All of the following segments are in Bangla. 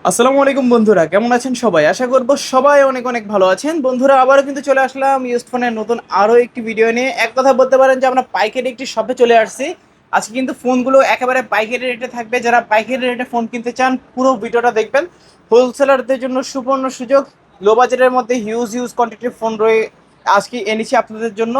আসসালামু আলাইকুম বন্ধুরা, কেমন আছেন সবাই? আশা করব সবাই অনেক অনেক ভালো আছেন। বন্ধুরা, আবারও কিন্তু চলে আসলাম ইউজড ফোনের নতুন আরও একটি ভিডিও নিয়ে। এক কথা বলতে পারেন যে আমরা পাইকারি একটি শপে চলে আসছি। আজকে কিন্তু ফোনগুলো একেবারে পাইকারি রেটে থাকবে। যারা পাইকারি রেটে ফোন কিনতে চান পুরো ভিডিওটা দেখবেন। হোলসেলারদের জন্য সুবর্ণ সুযোগ, লো বাজেটের মধ্যে হিউজ হিউজ কোয়ান্টিটির ফোন রয়ে আজকে এনেছি আপনাদের জন্য।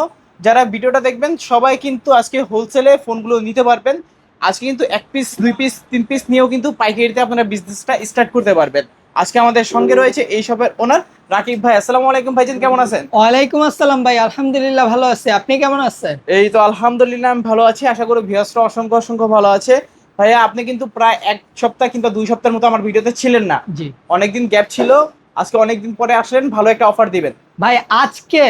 যারা ভিডিওটা দেখবেন সবাই কিন্তু আজকে হোলসেলে ফোনগুলো নিতে পারবেন। আজকে কিন্তু এক পিস, দুই পিস, তিন পিস নিয়েও কিন্তু পাইকারিতে আপনারা বিজনেসটা স্টার্ট করতে পারবেন। আজকে আমাদের সঙ্গে রয়েছে এই শপের ওনার রাকিব ভাই। আসসালামু আলাইকুম ভাইজান, কেমন আছেন? ওয়ালাইকুম আসসালাম ভাই, আলহামদুলিল্লাহ ভালো আছি। আপনি কেমন আছেন? এই তো আলহামদুলিল্লাহ, আমি ভালো আছি। আশা করি ভিউয়ার্সরা অসংখ্য অসংখ্য ভালো আছে। ভাইয়া, আপনি কিন্তু প্রায় এক সপ্তাহ কিংবা 2 সপ্তাহের মতো আমার ভিডিওতে ছিলেন না। জি অনেকদিন গ্যাপ ছিল। আজকে অনেকদিন পরে আসলেন, ভালো একটা অফার দিবেন। ভাই, আজকে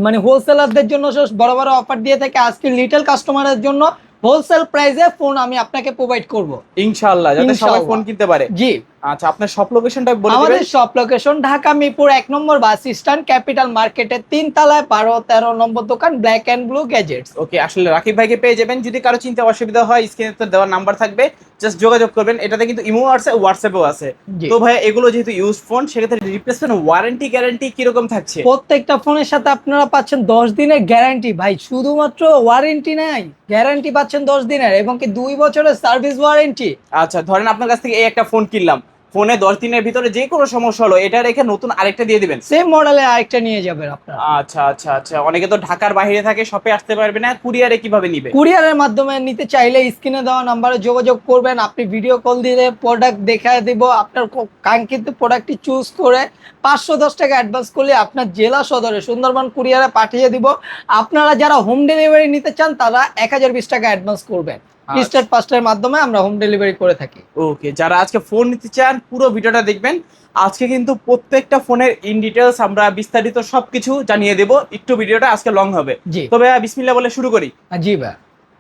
মানে হোলসেলারদের জন্য বড় বড় অফার দিয়ে থাকে। আজকে লিটল কাস্টমারের জন্য হোলসেল প্রাইসে ফোন আমি আপনাকে প্রোভাইড করব ইনশাআল্লাহ, যাতে সবাই ফোন ইনশাআল্লাহ। কিনতে পারে। জি, আচ্ছা, আপনার সব লোকেশনটা বলে দিবেন। আমাদের শপ লোকেশন ঢাকা মিরপুর 1 নম্বর বাস স্ট্যান্ড, ক্যাপিটাল মার্কেটের 3 তলায় 12-13 নম্বর দোকান, ব্ল্যাক অ্যান্ড ব্লু গ্যাজেটস। ওকে, আসলে রাকিব ভাইকে পেয়ে যাবেন। যদি কারো চিন্তা অসুবিধা হয়, স্ক্রিনে তো দেওয়ার নাম্বার থাকবে, জাস্ট যোগাযোগ করবেন। এটাতে কিন্তু ইমো আছে, হোয়াটসঅ্যাপও আছে। জি, তো ভাই, এগুলো যেহেতু ইউজ ফোন, সেক্ষেত্রে রিপ্লেসমেন্ট ওয়ারেন্টি গ্যারান্টি কিরকম থাকছে? প্রত্যেকটা ফোনের সাথে আপনারা পাচ্ছেন 10 দিনের গ্যারান্টি। ভাই, শুধুমাত্র ওয়ারেন্টি নাই, গ্যারান্টি পাচ্ছেন 10 দিনের এবং কি 2 বছরের সার্ভিস ওয়ারেন্টি। আচ্ছা, ধরেন আপনার কাছ থেকে এই একটা ফোন কিনলাম, ফোনে 10 দিনের ভিতরে যে কোনো সমস্যা হলো, এটা রেখে নতুন আরেকটা দিয়ে দিবেন? সেম মডেলের আরেকটা নিয়ে যাবেন আপনারা। আচ্ছা আচ্ছা আচ্ছা, অনেকে তো ঢাকার বাইরে থাকে, শপে আসতে পারবে না, কুরিয়ারে কিভাবে নিবে? কুরিয়ারের মাধ্যমে নিতে চাইলে স্ক্রিনে দেওয়া নাম্বারে যোগাযোগ করবেন। আপনি ভিডিও কল দিলে প্রোডাক্ট দেখায় দিব। আপনার কাঙ্ক্ষিত প্রোডাক্টটি চুজ করে 510 টাকা অ্যাডভান্স করলে আপনার জেলা সদরে সুন্দরবন কুরিয়ারে পাঠিয়ে দিব। আপনারা যারা হোম ডেলিভারি নিতে চান তারা 1020 টাকা অ্যাডভান্স করবেন। স্টেট ফাস্টের মাধ্যমে আমরা হোম ডেলিভারি করে থাকি। ওকে, যারা আজকে ফোন নিতে চান পুরো ভিডিওটা দেখবেন। আজকে কিন্তু প্রত্যেকটা ফোনের ইন ডিটেলস আমরা বিস্তারিত সবকিছু জানিয়ে দেব। একটু ভিডিওটা আজকে লং হবে। জি, তবে বিসমিল্লাহ বলে শুরু করি। জি ভাই,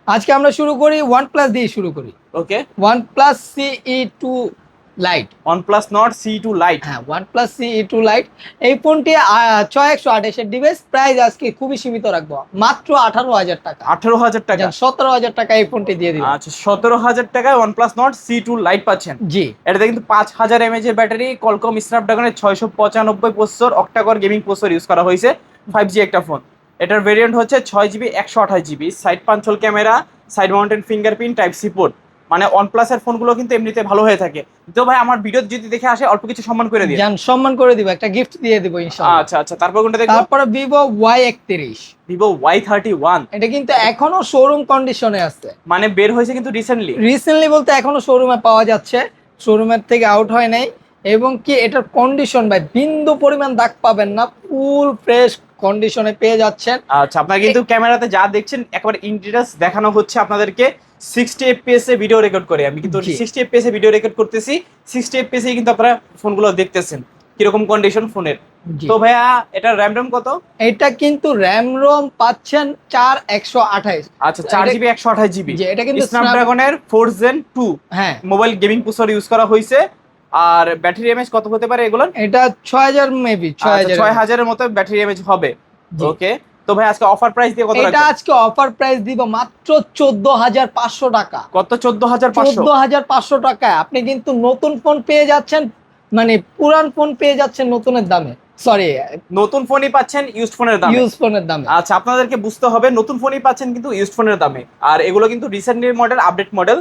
আজকে আমরা শুরু করি OnePlus দিয়ে শুরু করি। ওকে, OnePlus CE2 light. OnePlus Nord CE2 Lite। হ্যাঁ, OnePlus CE2 লাইট। এই ফোনটি 6128 ডিভাইস, প্রাইস আজকে খুবই সীমিত রাখবো, মাত্র 18,000 টাকা। 18,000 টাকা? 17,000 টাকা এই ফোনটি দিয়ে দিব। আচ্ছা, 17,000 টাকায় OnePlus Nord C2 Lite পাচ্ছেন। জি, এটাতে কিন্তু 5000 mAh এর ব্যাটারি, কলকম স্ন্যাপড্রাগনের 695 processor, octacore gaming processor use করা হয়েছে। 5G একটা ফোন। এটার ভেরিয়েন্ট হচ্ছে 6GB 128GB, side punch hole camera, side mounted fingerprint, type C port. মানে OnePlus এর ফোনগুলো কিন্তু এমনিতে ভালো হয়ে থাকে। তো ভাই, আমার ভিডিও যদি দেখে আসে, অল্প কিছু সম্মান করে দিন। জান, সম্মান করে দিব, একটা গিফট দিয়ে দিব ইনশাআল্লাহ। আচ্ছা আচ্ছা, তারপর কোনটা দেখবো? তারপরে Vivo Y31। Vivo Y31। এটা কিন্তু এখনো শোরুম কন্ডিশনে আছে। মানে বের হয়েছে কিন্তু রিসেন্টলি? রিসেন্টলি বলতে এখনো শোরুমে পাওয়া যাচ্ছে, শোরুমের থেকে আউট হয় নাই। এবং কি এটার কন্ডিশন ভাই, বিন্দু পরিমাণ দাগ পাবেন না, ফুল ফ্রেশ কন্ডিশনে পেয়ে যাচ্ছেন। আচ্ছা, আপনারা কিন্তু ক্যামেরাতে যা দেখছেন একবার ইন ডিটেইলস দেখানো হচ্ছে আপনাদেরকে। 60 fps এ ভিডিও রেকর্ড করে, আমি কিন্তু জি, 60 fps এ ভিডিও রেকর্ড করতেছি। 60 fps এ কিন্তু আপনারা ফোনগুলো দেখতেছেন কিরকম কন্ডিশন ফোনের। জি। তো ভাইয়া, এটা র্যাম রম কত? এটা কিন্তু র্যাম রোম পাচ্ছেন 4128। আচ্ছা, 4GB 128GB। জি, এটা কিন্তু স্ন্যাপড্রাগনের 4 Gen 2 হ্যাঁ, মোবাইল গেমিং প্রসেসর ইউজ করা হয়েছে। আর ব্যাটারি এমএএইচ কত হতে পারে এগুলোর? এটা 6000 মেবি, 6000। 6000 এর মতো ব্যাটারি এমএএইচ হবে। জি। ওকে, তো ভাই আজকে অফার প্রাইস দিয়ে কত এটা রাখবেন? আজকে অফার প্রাইস দিব মাত্র 14,500 টাকা। কত? 14,500? 14,500 টাকায় আপনি কিন্তু নতুন ফোন পেয়ে যাচ্ছেন, মানে পুরান ফোন পেয়ে যাচ্ছেন নতুনের দামে, সরি, নতুন ফোনই পাচ্ছেন ইউজড ফোনের দামে। ইউজ ফোনের দামে। আচ্ছা, আপনাদেরকে বুঝতে হবে, নতুন ফোনই পাচ্ছেন কিন্তু ইউজড ফোনের দামে। আর এগুলো কিন্তু রিসেন্টলি মডেল, আপডেট মডেল।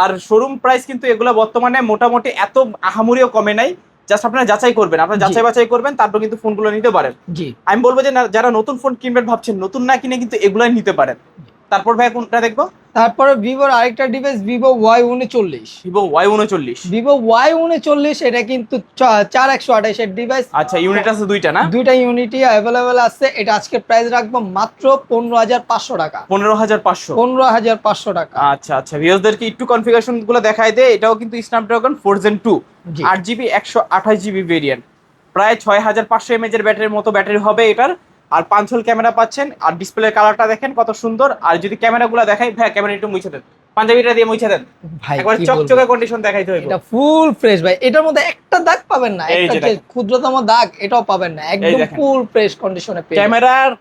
আর শোরুম প্রাইস কিন্তু এগুলো বর্তমানে মোটামুটি এত আহামরিও কমে নাই। জাস্ট আপনারা যাচাই করবেন, আপনারা জি, যাচাই বাছাই করবেন, তারপর কিন্তু ফোনগুলো নিতে পারেন। জি। আমি বলবো যে যারা নতুন ফোন কিনবেন ভাবছেন, নতুন না কিনে কিন্তু এগুলাই নিতে পারেন। তারপর ভাই কোনটা দেখবো? তারপরে ভিভোর আরেকটা device, Vivo Y39। Vivo Y39। Vivo Y39 এটা কিন্তু 4128 এর ডিভাইস। আচ্ছা, ইউনিট আছে দুইটা না? দুইটা ইউনিটই অ্যাভেলেবেল আছে। এটা আজকে প্রাইস রাখবো মাত্র 15,500 টাকা। 15,500? 15,500 টাকা। আচ্ছা আচ্ছা, ভিউয়ারদেরকে একটু কনফিগারেশন গুলো দেখাই দেয়। এটাও কিন্তু স্ন্যাপড্রাগন 4 Gen 2, জি, 8GB 128GB ভেরিয়েন্ট। প্রায় 6500 mAh এর ব্যাটারির মতো ব্যাটারি হবে এটার। আর পাঁচল ক্যামেরা পাচ্ছেন। আর ডিসপ্লের কালারটা দেখেন কত সুন্দর। আর যদি ক্যামেরাগুলো দেখাই, ভাই ক্যামেরা একটু মুছে দেন, পাঞ্জাবিটা দিয়ে মুছে দেন। ভাই একবার কি বলবো, চকচকে কন্ডিশন দেখাইতে হইব। এটা ফুল ফ্রেশ ভাই। এটার মধ্যে একটা দাগ পাবেন না, এই একটা যে যে দেখেন। ক্ষুদ্রতম দাগ এটাও পাবেন না, একদম দেখেন। ফুল ফ্রেশ কন্ডিশনে পেয়ে যাবেন। ক্যামেরার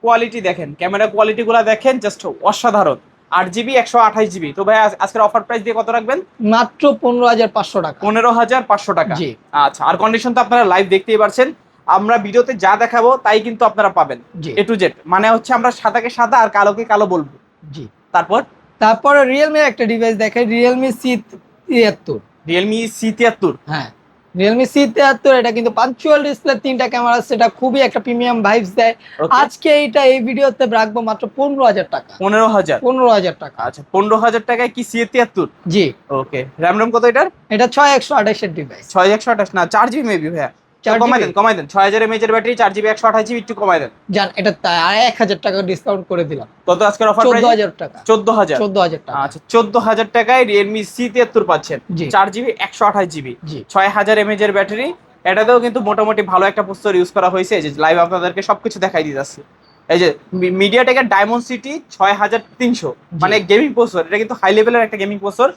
কোয়ালিটি দেখেন, ক্যামেরা কোয়ালিটি গুলা দেখেন, জাস্ট অসাধারণ। 8GB 128GB। তো ভাই আজকের অফার প্রাইস দিয়ে কত রাখবেন? মাত্র 15,500 টাকা। 15,500 টাকা। জি। আচ্ছা, আর কন্ডিশন তো আপনারা লাইভ দেখতেই পারছেন, আমরা ভিডিওতে যা দেখাবো তাই কিন্তু আপনারা পাবেন, জি। A to Z। মানে হচ্ছে আমরা সাদাকে সাদা আর কালোকে কালো বলবো। জি। তারপর রিয়েলমি একটা ডিভাইস দেখে, রিয়েলমি C73। Realme C73। হ্যাঁ, রিয়েলমি C73, এটা কিন্তু পাঞ্চুয়াল ডিসপ্লে, 3টা ক্যামেরা, সেটা খুবই একটা প্রিমিয়াম ভাইবস দেয়। Okay. আজকে এই ভিডিওতে রাখবো মাত্র 15,000 টাকা। 15,000। 15,000 টাকা। আচ্ছা, 15,000 টাকায় কি C73? জি। ওকে, র্যাম রোম কত এটার? এটা 6128 এর ডিভাইস। 6128 না, 4GB মেবি ভাইয়া। 4GB? কমাই দেন 6000 mAh এর ব্যাটারি, 4GB 128GB, একটু কমাই দেন। জান, এটা 1000 টাকা ডিসকাউন্ট করে দিলাম। কত আজকের অফার প্রাইস? 14,000 টাকা। 14,000 টাকা। আচ্ছা, 14,000 টাকায় Realme C73 পাচ্ছেন, জি। 4GB 128GB, জি। 6000 mAh এর ব্যাটারি। এটাতেও কিন্তু মোটামুটি ভালো একটা প্রসেসর ইউজ করা হয়েছে। এই যে লাইভ আপনাদেরকে সবকিছু দেখাই দিতেছি। এই যে মিডিয়াটেকের ডায়মন্ড-সিটি 6300, মানে গেমিং প্রসেসর। এটা কিন্তু হাই লেভেলের একটা গেমিং প্রসেসর।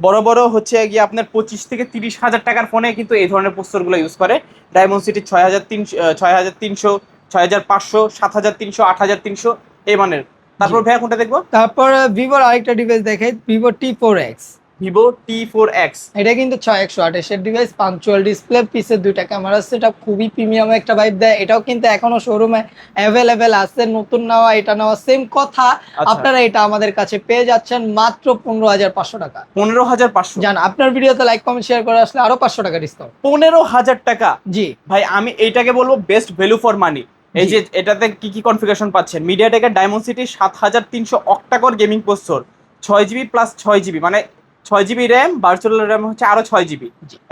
বড় বড় হচ্ছে গিয়ে আপনার 25 থেকে 30,000 টাকার ফোনে কিন্তু এই ধরনের প্রসেসরগুলো ইউজ করে। ডায়মন্ড-সিটি 6300, 6500, 7300, 8300 এই মানের। তারপর ভাইয়া কোনটা দেখবো? তারপর ভিভোর আরেকটা ডিভাইস দেখাই, ভিভো T4X। ভিভো T4X, এটা কিন্তু 6128 এর ডিভাইস, পাঞ্চুয়াল ডিসপ্লে, পিছে 2টা ক্যামেরা আছে, এটা খুবই প্রিমিয়াম একটা ভাইব দেয়। এটাও কিন্তু এখনো শোরুমে অ্যাভেলেবেল আছে, নতুন নেওয়া এটা নেওয়া সেম কথা। আপনারা এটা আমাদের কাছে পেয়ে যাচ্ছেন মাত্র 15,500 টাকা। 15,500। জান, আপনার ভিডিওতে লাইক কমেন্ট শেয়ার করে আসলে আরো 500 টাকা ডিসকাউন্ট। 15,000 টাকা। জি ভাই, আমি এইটাকে বলবো বেস্ট ভ্যালু ফর মানি। এই যে এটাতে কি কি কনফিগারেশন পাচ্ছেন? মিডিয়াটেকের Dimensity 7300 octacore gaming processor, 6GB plus 6GB, মানে 6GB র্যাম, ভার্চুয়াল র্যাম হচ্ছে আরো 6GB,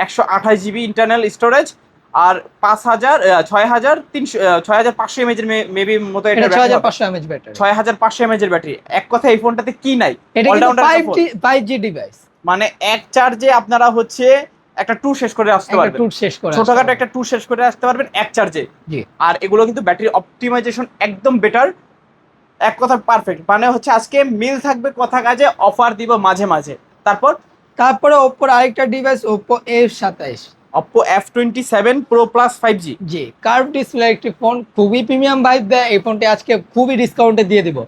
128GB ইন্টারনাল স্টোরেজ, আর 6500 mAh এর মেবি মতো এটা 6500 mAh ব্যাটারি। 6500 mAh এর ব্যাটারি। এক কথা এই ফোনটাতে কি নাই? এটা কিন্তু অলরাউন্ডার একটা ফোন। 5G device. মানে এক চার্জে আপনারা হচ্ছে একটা ট্যুর শেষ করে আসতে পারবেন। ছোটখাটো একটা ট্যুর শেষ করে আসতে পারবেন এক চার্জে। জি। আর এগুলো কিন্তু ব্যাটারি অপটিমাইজেশন একদম বেটার, এক কথা পারফেক্ট। মানে হচ্ছে আজকে মিল থাকবে কথা কাজে, অফার দিব মাঝে মাঝে। তারপরে ওপ্পোর আরেকটা device, Oppo F27। Oppo F27 Pro Plus 5G। জি, কার্ভ ডিসপ্লে একটি ফোন, খুবই প্রিমিয়াম ভাইব দেয়। এই ফোনটি আজকে খুবই ডিসকাউন্টে দিয়ে দিব,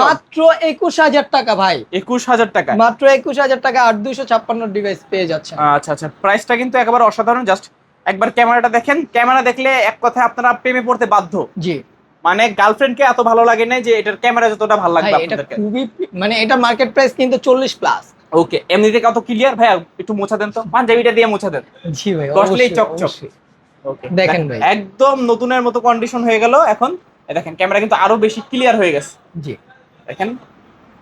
মাত্র 21,000 টাকা ভাই। 21,000 টাকা, মাত্র 21,000 টাকা 8256 ডিভাইস পেয়ে যাচ্ছে। আচ্ছা আচ্ছা, প্রাইসটা কিন্তু একেবারে অসাধারণ। জাস্ট একবার ক্যামেরাটা দেখেন, ক্যামেরা দেখলে এক কথায় আপনারা প্রেমে পড়তে বাধ্য। জি, মানে গার্লফ্রেন্ডকে এত ভালো লাগে না যে এটার ক্যামেরা যতটা ভালো লাগবে এটা আপনাদেরকে। খুবই, মানে এটা মার্কেট প্রাইস কিন্তু 40+। ওকে, এমনিতে কত ক্লিয়ার ভাইয়া? একটু মোছা দেন তো, পাঞ্জাবিটা দিয়ে মোছা দেন। জি ভাই, দশলেই চকচক। ওকে, দেখেন ভাই, একদম নতুনের মতো কন্ডিশন হয়ে গেল এখন। দেখেন ক্যামেরা কিন্তু আরো বেশি ক্লিয়ার হয়ে গেছে। জি, দেখেন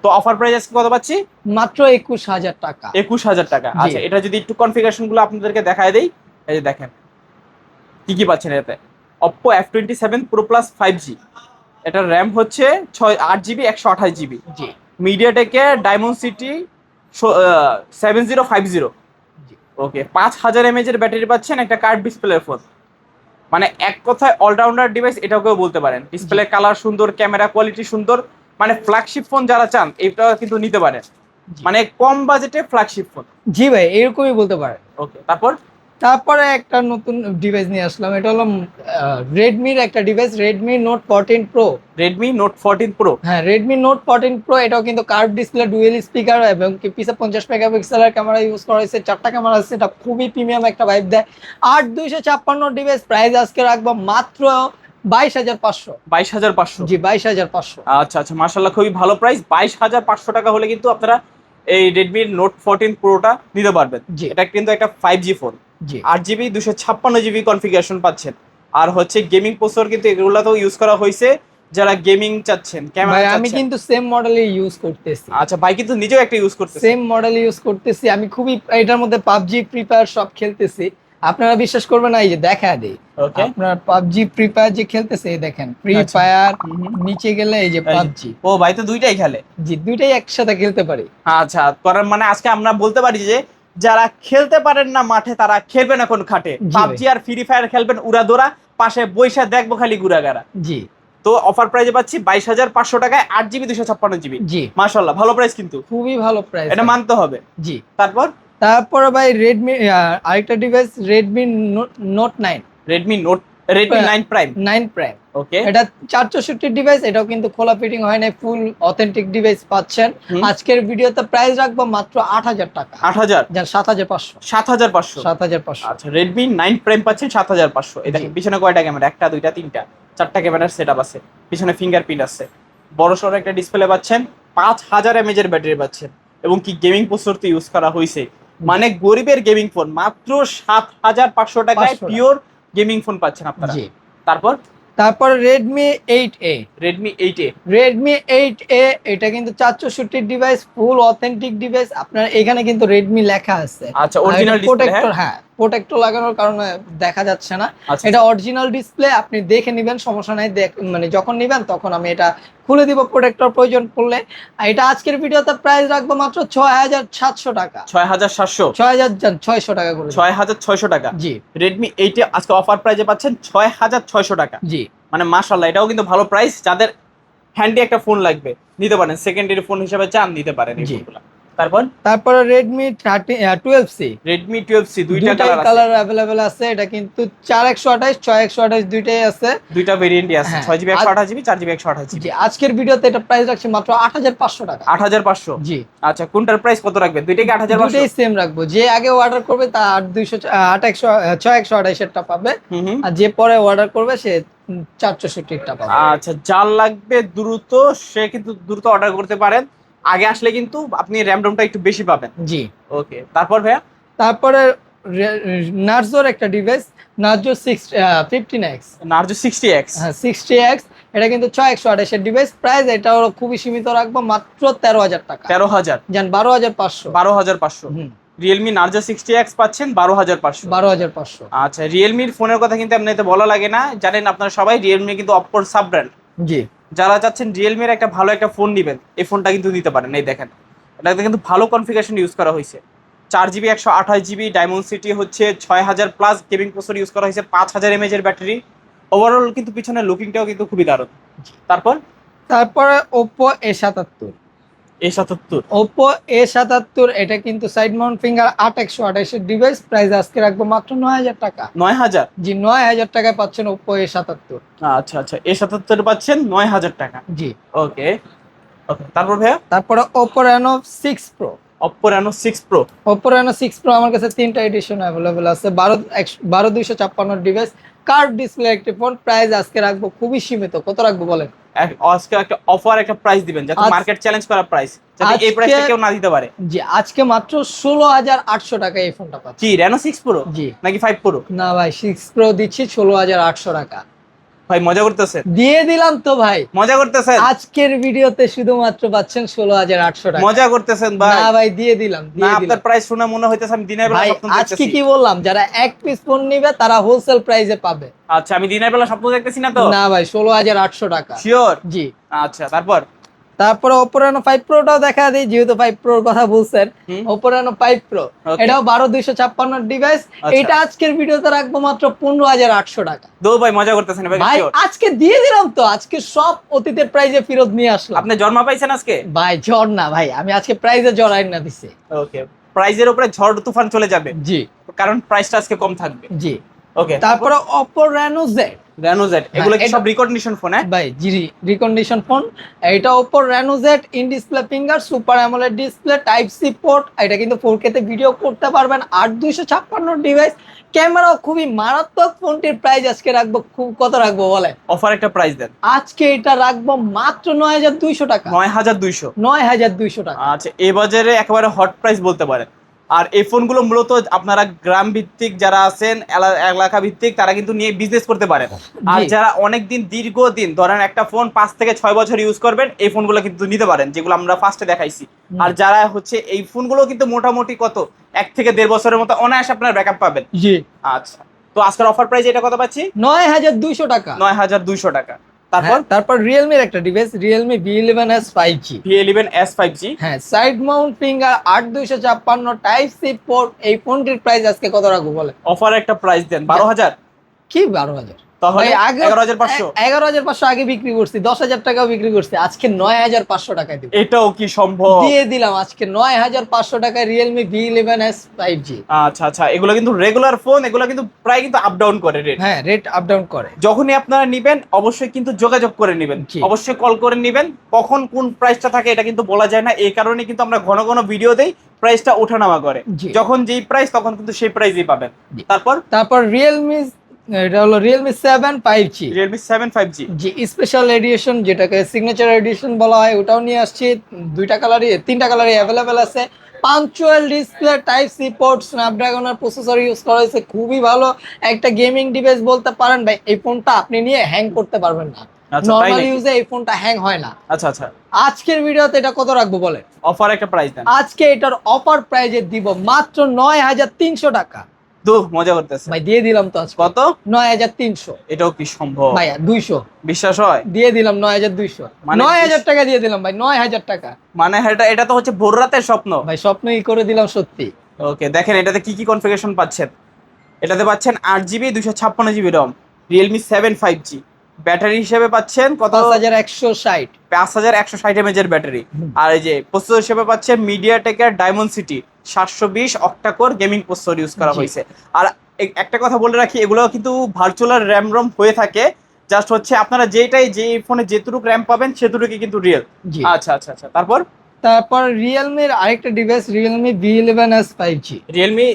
তো অফার প্রাইস আজকে কত পাচ্ছি? মাত্র 21,000 টাকা। 21,000 টাকা। আচ্ছা, এটা যদি একটু কনফিগারেশন গুলো আপনাদেরকে দেখায় দেই। এই যে দেখেন কি কি পাচ্ছেন এতে। Oppo F27 Pro Plus 5G, এটার র্যাম হচ্ছে 8GB 128GB। জি, মিডিয়াটেকের ডায়মন্ড-সিটি 7050। ওকে, 5000 mAh এর ব্যাটারি পাচ্ছেন, একটা কার্ভ ডিসপ্লে ফোন। মানে এক কথায় অলরাউন্ডার ডিভাইস এটাকেও বলতে পারেন। ডিসপ্লে কালার সুন্দর, ক্যামেরা কোয়ালিটি সুন্দর, মানে ফ্ল্যাগশিপ ফোন যারা চান এটা কিন্তু নিতে পারেন। মানে কম বাজেটে ফ্ল্যাগশিপ ফোন। জি ভাই, এরকমই বলতে পারেন। ওকে, তারপরে একটা নতুন ডিভাইস নিয়ে আসলাম, এটা হলো রেডমির একটা device, Redmi note 14 pro. Redmi note 14 pro, হ্যাঁ, রেডমি নোট 14 প্রো। এটাও কিন্তু কার্ভ ডিসপ্লে, ডুয়েল স্পিকার এবং পিছে 50 মেগাপিক্সেলের ক্যামেরা ইউজ করা হয়েছে, 4টা ক্যামেরা আছে। এটা খুবই প্রিমিয়াম একটা ভাইব দেয়। 8256 ডিভাইস, প্রাইস আজকে রাখবো মাত্র 22,500। 22,500। জি, 22,500। আচ্ছা আচ্ছা, মাশাআল্লাহ, খুবই ভালো প্রাইস। 22,500 টাকা হলে কিন্তু আপনারা এই রেডমি নোট 14 প্রোটা নিতে পারবেন। এটা কিন্তু একটা 5G phone, 8GB 256GB configuration পাচ্ছেন। আর হচ্ছে গেমিং প্রসেসর কিন্তু এগুলোতেও ইউজ করা হয়েছে, যারা গেমিং চাচ্ছেন, ক্যামেরা চাচ্ছেন। আমি কিন্তু সেম মডেলই ইউজ করতেছি। আচ্ছা, ভাই কিন্তু নিজেও একটা ইউজ করতেছি, সেম মডেল ইউজ করতেছি আমি। খুবই এটার মধ্যে পাবজি, ফ্রি ফায়ার সব খেলতেছি। আপনারা বিশ্বাস করবেন না, এই যে দেখা দেই আপনার পাবজি, ফ্রি ফায়ার যে খেলতেছে, এই দেখেন ফ্রি ফায়ার, নিচে গেলে এই যে পাবজি। ও ভাই তো দুইটাই খেলে? জি, দুইটাই একসাথে খেলতে পারি। আচ্ছা, করার মানে আজকে আমরা বলতে পারি যে যারা খেলতে পারেন না মাঠে, তারা খেলবেন এখন খাটে। পাবজি আর ফ্রি ফায়ার খেলবেন উড়াদোড়া, পাশে বৈশা দেখবো খালি গুড়াগাড়া। জি, তো অফার প্রাইসে পাচ্ছি 22,500 টাকায় 8GB 256GB। জি, মাশাআল্লাহ, ভালো প্রাইস কিন্তু, খুবই ভালো প্রাইস, এটা মানতে হবে। জি। তারপরে ভাই রেডমি আরেকটা device, Redmi note 9। Redmi note Redmi 9 Prime 9 Prime। ওকে এটা 464 ডিভাইস, এটাও কিন্তু খোলা ফিটিং হয় না, ফুল অথেন্টিক ডিভাইস পাচ্ছেন। আজকের ভিডিওতে প্রাইস রাখবো মাত্র 8000 টাকা। 8000 যান 7500। 7500 7500। আচ্ছা Redmi 9 Prime পাচ্ছেন 7500। এই দেখেন পিছনে কয়টা ক্যামেরা, একটা দুইটা তিনটা চারটা ক্যামেরার সেটআপ আছে, পিছনে ফিঙ্গারপ্রিন্ট আছে, বড় সড়ো একটা ডিসপ্লে পাচ্ছেন, 5000 mAh এর ব্যাটারি পাচ্ছেন, এবং কি গেমিং প্রসেসর তো ইউজ করা হয়েছে। মানে গরিবের গেমিং ফোন মাত্র 7500 টাকায় 500 পিওর গেমিং ফোন পাচ্ছেন আপনারা। জি। তারপর Redmi 8A। Redmi 8A Redmi 8A এটা কিন্তু 464 ডিভাইস, ফুল অথেন্টিক ডিভাইস। আপনার এখানে কিন্তু Redmi লেখা আছে। আচ্ছা অরিজিনাল ডিসপ্লে, প্রোটেক্টর, হ্যাঁ প্রোটেক্টর লাগানোর কারণে দেখা যাচ্ছে না। আচ্ছা, এটা অরিজিনাল ডিসপ্লে, আপনি দেখে নেবেন, সমস্যা নাই। মানে যখন নেবেন তখন আমি এটা খুলে দিব প্রোটেক্টর প্রয়োজন পড়লে। আর এটা আজকের ভিডিওতে প্রাইস রাখবো মাত্র 6700 টাকা। 6700 6600 টাকা করে। 6600 টাকা। জি। Redmi 8A আজকে অফার প্রাইসে পাচ্ছেন 6600 টাকা। জি। মানে মাশাআল্লাহ, এটাও কিন্তু ভালো প্রাইস। যাদের হ্যান্ডি একটা ফোন লাগবে নিতে পারেন, সেকেন্ডারি ফোন হিসেবে চান নিতে পারেন এই জি। ফোনগুলো। তারপর Redmi 12C। Redmi 12C দুইটা কালার अवेलेबल আছে। এটা কিন্তু 4128 6128 দুইটাই আছে, দুইটা ভেরিয়েন্টই আছে, হ্যাঁ। 6GB 128GB 4GB 128GB। জি আজকের ভিডিওতে এটা প্রাইস রাখছি মাত্র 8500 টাকা। 8500। জি। আচ্ছা কোনটার প্রাইস কত রাখবেন? দুইটাকে 8500? দুইটাই সেম রাখবো। যে আগে অর্ডার করবে তার 6128 এরটা পাবে, আর যে পরে অর্ডার করবে সে 464 টা পাবে। আচ্ছা যার লাগবে দ্রুত সে কিন্তু দ্রুত অর্ডার করতে পারেন, আগে আসলে কিন্তু আপনি র্যাম রোমটা একটু বেশি পাবেন। জি। ওকে তারপর ভাইয়া? তারপরে নার্জোর একটা device, Narzo 15X। Narzo 60X। হ্যাঁ 60X, এটা কিন্তু 6128 এর ডিভাইস। প্রাইস এটাও খুবই সীমিত রাখবো, মাত্র 13000 টাকা। 13000 জান 12500। 12500। রিয়েলমি নার্জো 60X পাচ্ছেন 12500। 12500। আচ্ছা রিয়েলমির ফোনের কথা কিন্তু আপনাদের বলা লাগে না, জানেন আপনারা সবাই রিয়েলমি কিন্তু অপোর সাব ব্র্যান্ড। জি। যারা চাচ্ছেন রিয়েলমির একটা ভালো একটা ফোন নেবেন, এই ফোনটা কিন্তু নিতে পারেন। এই দেখেন এটাতে কিন্তু ভালো কনফিগারেশন ইউজ করা হয়েছে, 4GB 128GB ডায়মন্ড হচ্ছে 6000 প্লাস গেমিং প্রসেসর ইউজ করা হয়েছে, 5000 mAh এর ব্যাটারি। ওভারঅল কিন্তু পিছনের লুকিংটাও কিন্তু খুবই দারুণ। তারপরে Oppo A77। Oppo A77 এটা কিন্তু সাইড মাউন্ট ফিঙ্গার 8128 এর ডিভাইস। প্রাইস আজকে রাখবো মাত্র 9000 টাকা। 9000? জি 9000 টাকায় পাচ্ছেন Oppo A77। আচ্ছা A77 পাচ্ছেন 9000 টাকা। জি। ওকে তারপর ভাইয়া? তারপরে Oppo Reno 6 Pro। Oppo Reno 6 Pro। Oppo Reno 6 Pro আমার কাছে তিনটা এডিশন अवेलेबल আছে। 12256 ডিভাইস, কার্ভ ডিসপ্লে একটি ফোন। প্রাইস আজকে রাখবো খুবই সীমিত। কত রাখবো বলেন? আজকে একটা অফার একটা প্রাইস দিবেন যাতে মার্কেট চ্যালেঞ্জ করা প্রাইস, যাতে এই প্রাইসে কেউ না দিতে পারে। জি আজকে মাত্র 16800 টাকা এই ফোনটা পাচ্ছি। কি Reno 6 Pro? জি নাকি 5 Pro? না ভাই 6 Pro দিচ্ছি 16800 টাকা। ভাই মজা করতেছেন? দিয়ে দিলাম তো ভাই। মজা করতেছেন? আজকের ভিডিওতে শুধুমাত্র পাচ্ছেন 16800 টাকা। মজা করতেছেন ভাই? না ভাই দিয়ে দিলাম। না আপনার প্রাইস শুনে মনে হইতেছে আমি দিনের বেলা স্বপ্ন দেখতেছি। আজকে কি বললাম, যারা এক পিস ফোন নেবে তারা হোলসেল প্রাইসে পাবে। আচ্ছা আমি দিনের বেলা স্বপ্ন দেখতেছি না তো? না ভাই 16800 টাকা শিওর? জি। আচ্ছা তারপরে Oppo Reno 5 Proটাও দেখা দিই, যেহেতু 5 Proর কথা বলছেন। Oppo Reno 5 Pro এটাও 12256 ডিভাইস। এটা আজকের ভিডিওতে রাখবো মাত্র 15800 টাকা। দো ভাই মজা করতেছেন ভাই আজকে দিয়ে দিলাম তো, আজকে সব অতীতের প্রাইজে ফেরত নিয়ে আসলাম। আপনি জন্মা পাইছেন আজকে? ভাই ঝড় না ভাই, আমি আজকে প্রাইজে জড়াই না দিছি। ওকে প্রাইজের উপরে ঝড় তুফান চলে যাবে। জি কারণ প্রাইসটা আজকে কম থাকবে। জি। ওকে তারপরে Oppo Reno Z। এগুলো কি সব রিকন্ডিশন ফোন? ভাই জি রিকন্ডিশন ফোন। এটা Oppo Reno Z, in display finger, super AMOLED display, type C port. এটা কিন্তু 4K তে ভিডিও করতে পারবেন। 8256 ডিভাইস, ক্যামেরাও খুবই মারাত্মক। ফোনটির প্রাইস আজকে রাখবো কত রাখবো বলে? অফার একটা প্রাইস দেন। আজকে এটা রাখবো মাত্র 9200 টাকা। 9200 টাকা। আচ্ছা এই বাজারে একেবারে হট প্রাইস বলতে পারেন। আর এই ফোনগুলো মূলত আপনারা গ্রাম ভিত্তিক যারা আছেন, এলাকা ভিত্তিক, তারা কিন্তু নিয়ে বিজনেস করতে পারেন। আর যারা অনেকদিন দীর্ঘদিন ধরেন একটা ফোন 5 থেকে 6 বছর ইউজ করবেন, এই ফোনগুলো কিন্তু নিতে পারেন, যেগুলো আমরা ফার্স্টে দেখাইছি। আর যারা হচ্ছে এই ফোনগুলো কিন্তু মোটামুটি কত 1 থেকে 1.5 বছরের মতো অনায়াসে আপনার ব্যাকআপ পাবেন। জি। আচ্ছা তো আজকের অফার প্রাইস এটা কত পাচ্ছি? 9200 টাকা। 9200 টাকা। তারপর Realme-র একটা device, Realme V11s 5G। V11s 5G, হ্যাঁ side mount finger, 8256 type C port. এই ফোনটির প্রাইস আজকে কত রাখবো বলে? অফার একটা প্রাইস দেন। 12000? কি 12,000? তাহলে ভাই আগে 11,500। 11,500 আগে বিক্রি করছি, 10,000 টাকাও বিক্রি করছি, আজকে 9,500 টাকায় দিব। এটাও কি সম্ভব? দিয়ে দিলাম আজকে 9,500 টাকায় Realme V11s 5G। আচ্ছা আচ্ছা, এগুলো কিন্তু রেগুলার ফোন, এগুলো কিন্তু প্রায় কিন্তু আপ ডাউন করে রেট। হ্যাঁ, রেট আপ ডাউন করে। যখনই আপনারা নিবেন অবশ্যই কিন্তু যোগাযোগ করে নেবেন, জি। অবশ্যই কল করে নেবেন। কখন কোন প্রাইসটা থাকে এটা কিন্তু বলা যায় না, এই কারণে কিন্তু আমরা ঘন ঘন ভিডিও দেই, প্রাইসটা ওঠানামা করে। জি। যখন যেই প্রাইস তখন কিন্তু সেই প্রাইসই পাবেন। জি। তারপর Realme, এটা হলো Realme 7 5G। Realme 7 5G। জি, স্পেশাল এডিশন যেটাকে সিগনেচার এডিশন বলা হয়, ওটাও নিয়ে আসছি। দুইটা কালারই, তিনটা কালারই অ্যাভেলেবেল আছে। Punctual display, type C port, স্ন্যাপড্রাগনের প্রসেসর ইউজ করা হয়েছে, খুবই ভালো একটা গেমিং ডিভাইস বলতে পারেন ভাই। এই ফোনটা আপনি নিয়ে হ্যাং করতে পারবেন না, আচ্ছা, তাই নরমাল নাকি? ইউজে এই ফোনটা হ্যাং হয় না। আচ্ছা আচ্ছা, আজকের ভিডিওতে এটা কত রাখবো বলে? অফার একটা প্রাইস দেন। আজকে এটার অফার প্রাইজে দিব মাত্র 9,300 টাকা। মজা করতেছে ভাই দিয়ে দিলাম তো আজকে। কত? 9,300। এটাও কি সম্ভব? ভাই 200 বিশ্বাস হয়? দিয়ে দিলাম, 9,200। মানে 9,000 টাকা দিয়ে দিলাম ভাই, 9,000 টাকা। মানে এটা তো হচ্ছে ভোর রাতের স্বপ্ন ভাই স্বপ্নই করে দিলাম সত্যি। ওকে, দেখেন এটাতে কি কি কনফিগারেশন পাচ্ছেন। এটাতে পাচ্ছেন 8GB 256GB রম, Realme 7 5G। ব্যাটারি হিসেবে পাচ্ছেন কত? 5,160। 5160 mAh এর ব্যাটারি। আর এই যে প্রসেসর হিসেবে পাচ্ছেন মিডিয়াটেকের Dimensity 720 octa-core gaming processor use করা জি। হয়েছে। আর একটা কথা বলে রাখি, এগুলো কিন্তু ভার্চুয়াল র্যাম রম হয়ে থাকে, জাস্ট হচ্ছে আপনারা যে ফোনে যেটুকু র্যাম পাবেন সেটুকুই কিন্তু রিয়েল। জি। আচ্ছা আচ্ছা আচ্ছা, তারপর তারপর Realme এর আরেকটা device, Realme V11s 5G। Realme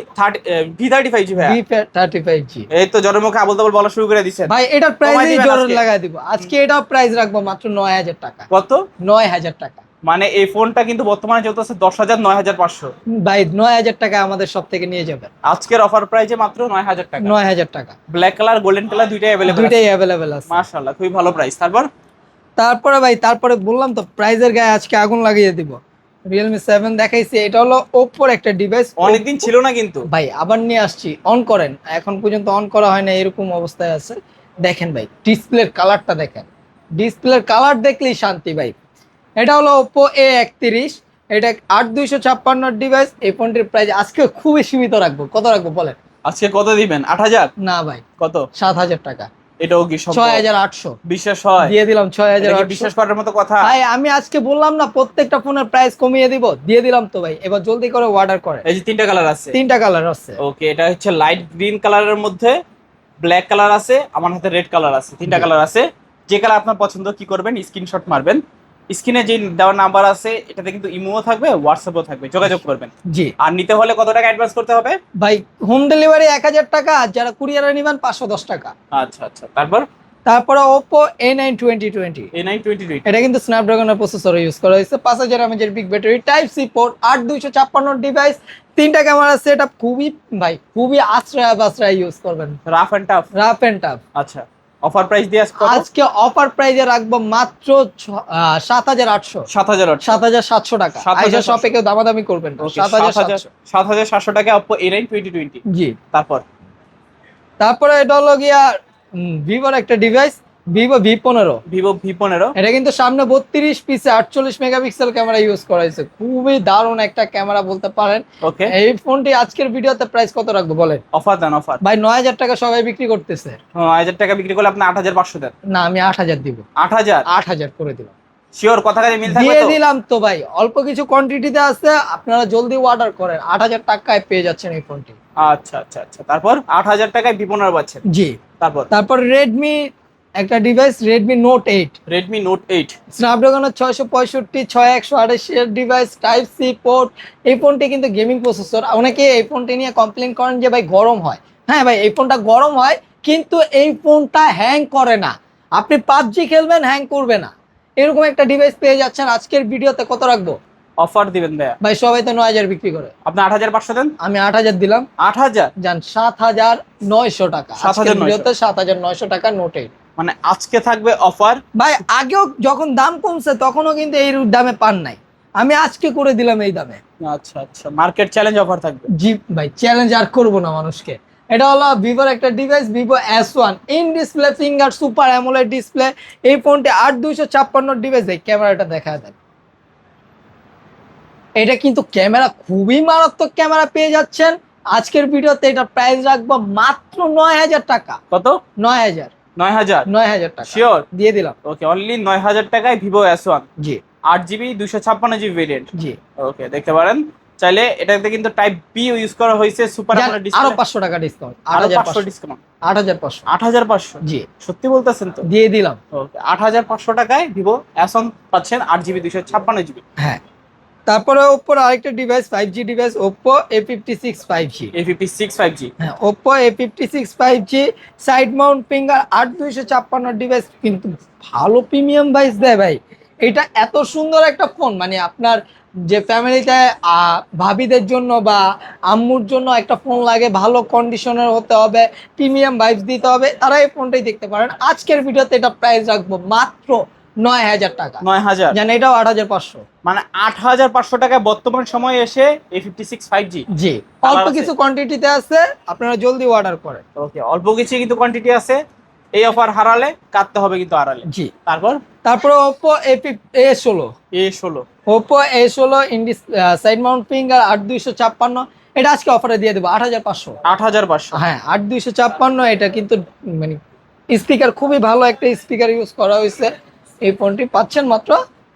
V35G ভাইয়া। V35G। এই তো জ্বরের মুখে আবল তাবল বলা শুরু করে দিছেন। ভাই এটার কমায় প্রাইসই দিবেন জোর আজকে? লাগাই দিব আজকে। এটাও প্রাইস রাখবো মাত্র 9,000 টাকা। কত? 9,000 টাকা। মানে এই ফোনটা কিন্তু বর্তমানে চলতেছে 10,000 9,500। ভাই 9,000 টাকা আমাদের সব থেকে নিয়ে যাবেন। আজকের অফার প্রাইসে মাত্র 9,000 টাকা। 9,000 টাকা। ব্ল্যাক কালার গোল্ডেন কালার দুইটাই अवेलेबल আছে। দুইটাই অ্যাভেলেবেল আছে। মাশাআল্লাহ, খুবই ভালো প্রাইস। তারপরে ভাই, তারপরে বললাম তো প্রাইজের গায়ে আজকে আগুন লাগিয়ে দিব। Realme 7 দেখাইছি, এটা হলো Oppo এর একটা ডিভাইস। অনেকদিন ছিল না কিন্তু ভাই আবার নিয়ে আসছি, অন করেন। এখন পর্যন্ত অন করা হয় না, এরকম অবস্থায় আছে। দেখেন ভাই, ডিসপ্লের কালারটা দেখেন, ডিসপ্লের কালার দেখলেই শান্তি ভাই। এটা হলো Oppo A31। এটা 8256 ডিভাইস। এই ফোনটির প্রাইস আজকে খুবই সীমিত রাখবো। কত রাখবো বলেন? আজকে কত দিবেন? 8,000? না ভাই, কত? 7,000 টাকা। এটাও কি সম্ভব? 6,800 বিশ্বাস হয়? দিয়ে দিলাম। এটা কি 6,800 বিশ্বাস করার মতো কথা? ভাই আমি আজকে বললাম না প্রত্যেকটা ফোনের প্রাইস কমিয়ে দিব, দিয়ে দিলাম তো ভাই। এবার জলদি করে অর্ডার করে। এই যে তিনটা কালার আছে। তিনটা কালার আছে। ওকে, এটা হচ্ছে লাইট গ্রিন কালারের মধ্যে ব্ল্যাক কালার আছে, আমার হাতে রেড কালার আছে। তিনটা জি। কালার আছে। যে কালার আপনার পছন্দ কি করবেন, স্ক্রিনশট মারবেন। স্ক্রিনে যে দেওয়ার নাম্বার আছে এটাতে কিন্তু ইমোও থাকবে, হোয়াটসঅ্যাপও থাকবে, যোগাযোগ করবেন। জি। আর নিতে হলে কত টাকা অ্যাডভান্স করতে হবে? ভাই হোম ডেলিভারি 1,000 টাকা, আর যারা কুরিয়ারে নেবেন 510 টাকা। আচ্ছা আচ্ছা, তারপরে Oppo A9 2020। A9 2020। এটা কিন্তু স্ন্যাপড্রাগনের প্রসেসর ইউজ করা হয়েছে, 5,000 mAh big battery, type C port, 8256 device, তিনটা ক্যামেরা সেটআপ। খুবই ভাই খুবই আশ্রয় ইউজ করবেন, rough and tough. Rough and tough. আচ্ছা, অফার প্রাইস দিয়ে আজকে অফার প্রাইজে রাখবো মাত্র 7,800। 7,800। 7,700 টাকা। 7,700 আইসা শপে কেউ দামাদামি করবেন না। 7,700। 7,700 টাকা Oppo A9 2020। জি। তারপরে এটা হলো গিয়া ভিভোর একটা device, Vivo V15। Vivo V15। এটা কিন্তু সামনে 32 পিসে 48 মেগাপিক্সেল ক্যামেরা ইউজ করা হয়েছে, খুবই দারুণ একটা ক্যামেরা বলতে পারেন। ওকে, এই ফোনটি আজকের ভিডিওতে প্রাইস কত রাখবো বলেন? অফার দেন অফার। ভাই 9,000 টাকা সবাই বিক্রি করতেছে। 9,000 টাকা বিক্রি করলে আপনি 8,500 দেন। না, আমি 8,000 দিব। 8,000? 8,000 করে দিলাম। শিওর? কথা কাজে মিল থাকবে দিয়ে তো? দিলাম তো ভাই, অল্প কিছু কোয়ান্টিটিতে আছে, আপনারা জলদি অর্ডার করেন। 8,000 টাকায় পেয়ে যাচ্ছেন এই ফোনটি। আচ্ছা আচ্ছা আচ্ছা, তারপর 8,000 টাকায় V15 পাচ্ছেন। জি। তারপর রেডমি একটা device, Redmi note 8। Redmi Note 8। স্ন্যাপড্রাগনের 665 6128 এর ডিভাইস, টাইপ সি পোর্ট। এই ফোনটি কিন্তু গেমিং প্রসেসর। অনেকে এই ফোনটি নিয়ে কমপ্লেন করেন যে ভাই গরম হয়। হ্যাঁ ভাই, এই ফোনটা গরম হয়, কিন্তু এই ফোনটা হ্যাং করে না। আপনি পাবজি খেলবেন, হ্যাং করবে না, এরকম একটা ডিভাইস পেয়ে যাচ্ছেন। আজকের ভিডিওতে কত রাখবো? অফার দিবেন ভাইয়া? ভাই সবাই তো 9,000 বিক্রি করে, আপনি 8,500 দেন। আমি 8,000 দিলাম। 8,000? যান 7,900 টাকা। আজকের 7,900 ভিডিওতে 7,900 টাকা নোট 8। মানে আজকে থাকবে অফার। ভাই আগেও যখন দাম কমছে তখনও কিন্তু এই দামে পান নাই, আমি আজকে করে দিলাম এই দামে। আচ্ছা আচ্ছা, মার্কেট চ্যালেঞ্জ অফার থাকবে। জি ভাই, চ্যালেঞ্জ আর করবো না মানুষকে। এটা হলো ভিভোর একটা device, Vivo S1 in display finger super AMOLED display. এই ফোনটি 8256 ডিভাইস। এই ক্যামেরাটা দেখা দেন, এটা কিন্তু ক্যামেরা খুবই মারাত্মক ক্যামেরা পেয়ে যাচ্ছেন। আজকের ভিডিওতে এটা প্রাইস রাখবো মাত্র 9,000 টাকা। কত? 9,000। 9,000? 9,000 টাকা শিওর? দিয়ে দিলাম। ওকে, অনলি 9,000 টাকায় ভিভো S1, জি 8GB 256GB ভেরিয়েন্ট। জি। ওকে, দেখতে পারেন চাইলে। এটাতে কিন্তু টাইপ বি ইউজ করা হয়েছে, সুপার অ্যামোলেড ডিসপ্লে। আরো 500 টাকা ডিসকাউন্ট, আরো 500 8,500 ডিসকাউন্ট। 8,500। 8,500? জি সত্যি বলতেছেন তো? দিয়ে দিলাম। ওকে, 8,500 টাকায় ভিভো S1 পাচ্ছেন, 8GB 256GB। হ্যাঁ, তারপরে ওপ্পোর আরেকটা device 5G device, Oppo A56 5G। A56 5G? হ্যাঁ, Oppo A56 5G side mount finger 8256 device, কিন্তু ভালো প্রিমিয়াম ভাইস দেয় ভাই। এটা এত সুন্দর একটা ফোন, মানে আপনার যে ফ্যামিলিতে ভাবিদের জন্য বা আম্মুর জন্য একটা ফোন লাগে, ভালো কন্ডিশনের হতে হবে, প্রিমিয়াম ভাইবস দিতে হবে, তারা এই ফোনটাই দেখতে পারেন। আজকের ভিডিওতে এটা প্রাইস রাখবো মাত্র 9,000 টাকা। 9,000? জানেন এটাও 8,500। মানে 8,500 টাকায় বর্তমান সময়ে এসে A56 5G? জি, অল্প কিছু কোয়ান্টিটিতে আছে, আপনারা জলদি অর্ডার করেন। ওকে, অল্প কিছু কিন্তু কোয়ান্টিটি আছে। এই অফার হারালে কাটতে হবে কিন্তু আড়ালে। জি। তারপর Oppo A16। Oppo A16 Indies side mount finger 8256, এটা আজকে অফারে দিয়ে দেবো 8,500। 8,500? হ্যাঁ, 8256। এটা কিন্তু মানে স্পিকার খুবই ভালো একটা স্পিকার ইউজ করা হয়েছে। এই ফোনটি পাচ্ছেন মাত্র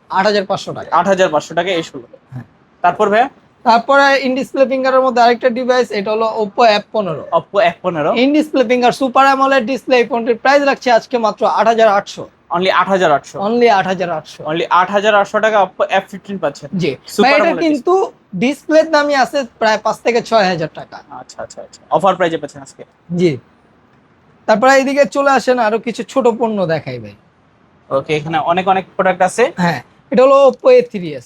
8,500 টাকা। 8,500 টাকা A16। হ্যাঁ। তারপর ভাইয়া? তারপরে ইন ডিসপ্লে ফিঙ্গারের মধ্যে আরেকটা ডিভাইস, এটা হলো Oppo F15। Oppo F15? In display finger super AMOLED display. এই ফোনটির প্রাইস রাখছে আজকে মাত্র 8,800। অনলি 8,800? অনলি 8,800। অনলি 8,800 টাকা Oppo F15 পাচ্ছেন। জি, সুপার এটা AMOLED কিন্তু ডিসপ্লের দামই আছে প্রায় 5 থেকে 6,000 টাকা। আচ্ছা আচ্ছা আচ্ছা, অফার প্রাইজে পাচ্ছেন আজকে। জি। তারপরে এইদিকে চলে আসেন, আরো কিছু ছোট পণ্য দেখাই ভাই। ওকে, এখানে অনেক অনেক প্রোডাক্ট আছে। হ্যাঁ, এটা হলো Oppo A3s।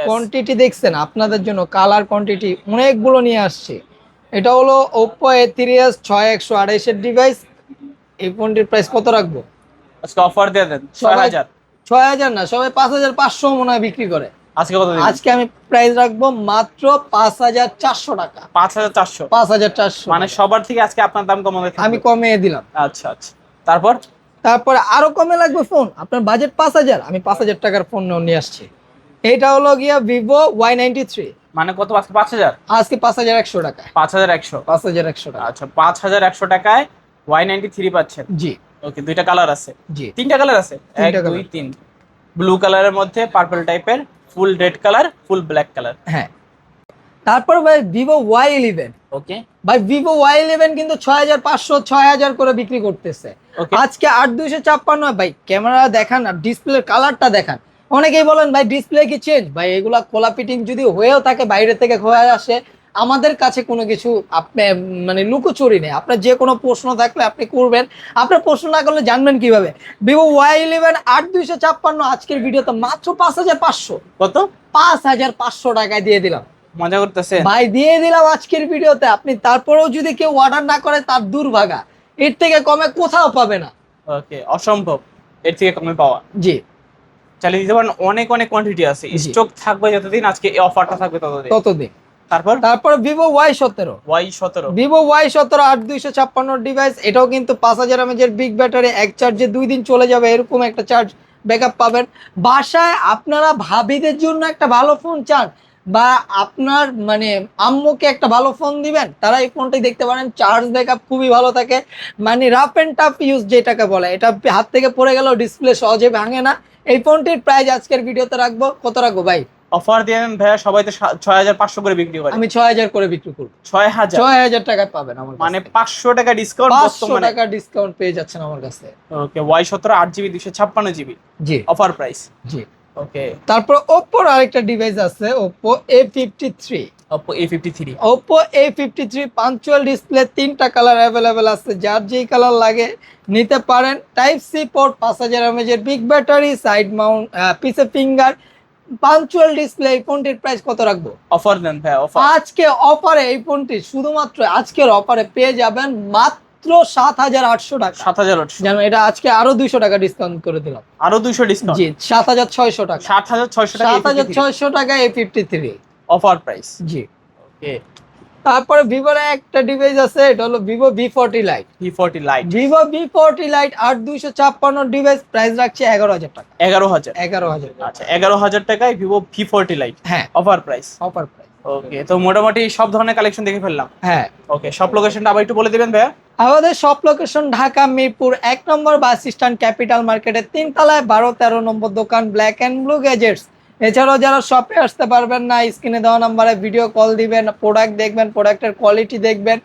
কোয়ান্টিটি দেখছেন, আপনাদের জন্য কালার কোয়ান্টিটি অনেকগুলো নিয়ে আসছে। এটা হলো Oppo A3s 6128 এর ডিভাইস। এই ফোনটির প্রাইস কত রাখবো আজকে? অফার দিয়ে দেন। 6,000? 6,000 না, সবাই 5,500 মনে হয় বিক্রি করে। আজকে কত দিবেন? আজকে আমি প্রাইস রাখবো মাত্র 5,400 টাকা। 5,400? 5,400 মানে সবার থেকে আজকে আপনার দাম কম হবে। আমি কমিয়ে দিলাম। আচ্ছা আচ্ছা। তারপরে আরো কমে লাগবে ফোন, আপনার বাজেট 5,000, আমি 5,000 টাকার ফোন নিয়ে আসছি। এটা হলো গিয়া ভিভো Y93। মানে কত আজকে? 5,000? আজকে 5,100 টাকা। 5,100? 5,100 টাকা। আচ্ছা, 5,100 টাকায় Y93 পাচ্ছেন। জি ওকে, দুইটা কালার আছে। জি, 3টা কালার আছে। 1 2 3। ব্লু কালারের মধ্যে পার্পল টাইপের, ফুল red colour, full black colour. হ্যাঁ। তারপর ভাই ভিভো Y11। ওকে ভাই ভিভো Y11 কিন্তু 6,500 6,000 করে বিক্রি করতেছে আজকে। 8,256। ভাই ক্যামেরা দেখান আর ডিসপ্লের কালারটা দেখান। অনেকেই বলেন ভাই ডিসপ্লে কি চেঞ্জ, ভাই এগুলা খোলা ফিটিং যদি হয়েও থাকে, বাইরে থেকে হয়ে আসে, আমাদের কাছে কোনো কিছু আপনি মানে লুকোচুরি নেই। আপনার যে কোনো প্রশ্ন থাকলে আপনি করবেন, আপনার প্রশ্ন না করলে জানবেন কিভাবে। ভিভো Y11 8,256 আজকের ভিডিওতে মাত্র 5,500। কত? 5,500 টাকায় দিয়ে দিলাম। মজা করতেছেন ভাই, দিয়ে দিলাম আজকের ভিডিওতে। আপনি তারপরেও যদি কেউ অর্ডার না করে, তার দুর্ভাগা। এর থেকে কমে কোথাও পাবে না। ওকে, অসম্ভব এর থেকে কমে পাওয়া। জি, চালিয়ে দিতে পারেন। অনেক অনেক কোয়ান্টিটি আছে, স্টক থাকবে যতদিন আজকে এই অফারটা থাকবে ততদিন। তারপর Vivo Y17। Vivo Y17 8,256 device. এটাও কিন্তু 5,000 mAh বিগ ব্যাটারি, এক চার্জে 2 দিন চলে যাবে, এরকম একটা চার্জ ব্যাকআপ পাবেন। বাসায় আপনারা ভাবিদের জন্য একটা ভালো ফোন চান, বা আপনার মানে আম্মুকে একটা ভালো ফোন দিবেন, তারা এই ফোনটাই দেখতে পারেন। চার্জ ব্যাকআপ খুবই ভালো থাকে, মানে রাফ এন্ড টাফ ইউজ যেটাকে বলে। এটা হাত থেকে পড়ে গেলেও ডিসপ্লে সহজে ভাঙে না। এই ফোনটির প্রাইস আজকের ভিডিওতে রাখবো, কত রাখবো ভাই? অফার দিয়ে দেন ভাইয়া। সবাই তো 6,500 করে বিক্রি করে, আমি 6,000 করে বিক্রি করবো। 6,000 টাকায় পাবেন আমার কাছে। মানে 500 টাকা ডিসকাউন্ট। 500 টাকা ডিসকাউন্ট পেয়ে যাচ্ছেন আমার কাছে। ওকে, Y17 8GB 256GB। জি, অফার প্রাইস। জি। ওকে, তারপর Oppo আরেকটা ডিভাইস আছে, Oppo A53। Oppo A53 punch hole display, 3টা কালার অ্যাভেলেবেল আছে, যার যেই কালার লাগে নিতে পারেন। Type C port, 5,000 mAh big battery, side mount পিছে ফিঙ্গার, পাঞ্চুয়াল ডিসপ্লে। এই ফোনটির প্রাইস কত রাখবো? অফার দেন ভাই। অফার আজকে অফারে এই ফোনটি শুধুমাত্র আজকের অফারে পেয়ে যাবেন মাত্র 7,800 টাকা। 7,800? জানো, এটা আজকে আরো 200 টাকা ডিসকাউন্ট করে দিলাম। আরো 200 ডিসকাউন্ট? জি, 7,600 টাকা। 7,600 টাকা। 7,600 টাকা A53 অফার প্রাইস। জি। ওকে, তারপরে ভিভোর একটা ডিভাইস আছে, এটা হলো Vivo V40 light. Vivo V40 light 8,256 device, price রাখছে 11,000 টাকা। 11,000? 11,000। আচ্ছা, 11,000 টাকায় ভিভো V40 লাইট। হ্যাঁ, অফার প্রাইস। ওকে, তো মোটামুটি সব ধরনের কালেকশন দেখে ফেললাম। হ্যাঁ, ওকে, সব লোকেশনটা আবার একটু বলে দিবেন ভাইয়া। আমাদের সব লোকেশন ঢাকা মিরপুর 1 নম্বর বাস স্ট্যান্ড, ক্যাপিটাল মার্কেটের 3 তলায় 12-13 নম্বর দোকান ব্ল্যাক অ্যান্ড ব্লু গ্যাজেটস। এছাড়াও যারা শপে আসতে পারবেন না, স্ক্রিনে দেওয়া নাম্বারে ভিডিও কল দিবেন, প্রোডাক্ট দেখবেন, প্রোডাক্টের কোয়ালিটি দেখবেন।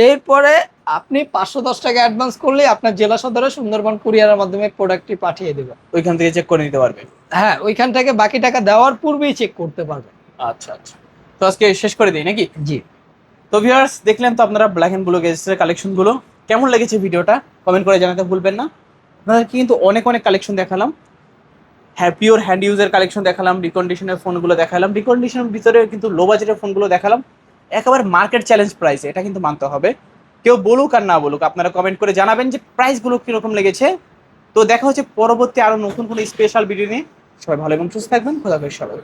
এরপরে আপনি 510 টাকা অ্যাডভান্স করলে আপনার জেলা সদরে সুন্দরবন কুরিয়ারের মাধ্যমে প্রোডাক্টটি পাঠিয়ে দেবেন। ওইখান থেকে চেক করে নিতে পারবে। হ্যাঁ, ওইখান থেকে বাকি টাকা দেওয়ার পূর্বেই চেক করতে পারবেন। আচ্ছা আচ্ছা, তো আজকে শেষ করে দিই নাকি? জি। তো ভিউয়ার্স, দেখলেন তো আপনারা ব্ল্যাক এন্ড ব্লু গেজেটসের কালেকশনগুলো। কেমন লেগেছে ভিডিওটা কমেন্ট করে জানাতে ভুলবেন না। আপনাদেরকে কিন্তু অনেক অনেক কালেকশন দেখালাম। হ্যাঁ, পিওর হ্যান্ড ইউজের কালেকশন দেখালাম, রিকন্ডিশনের ফোনগুলো দেখালাম, রিকন্ডিশনের ভিতরে কিন্তু লো বাজেটের ফোনগুলো দেখালাম, একেবারে মার্কেট চ্যালেঞ্জ প্রাইসে। এটা কিন্তু মানতে হবে, কেউ বলুক আর না বলুক, আপনারা কমেন্ট করে জানাবেন যে প্রাইসগুলো কীরকম লেগেছে। তো দেখা হচ্ছে পরবর্তী আরও নতুন কোনো স্পেশাল ভিডিও নিয়ে। সবাই ভালো এবং সুস্থ থাকবেন। খোদা হাফেজ সবাই।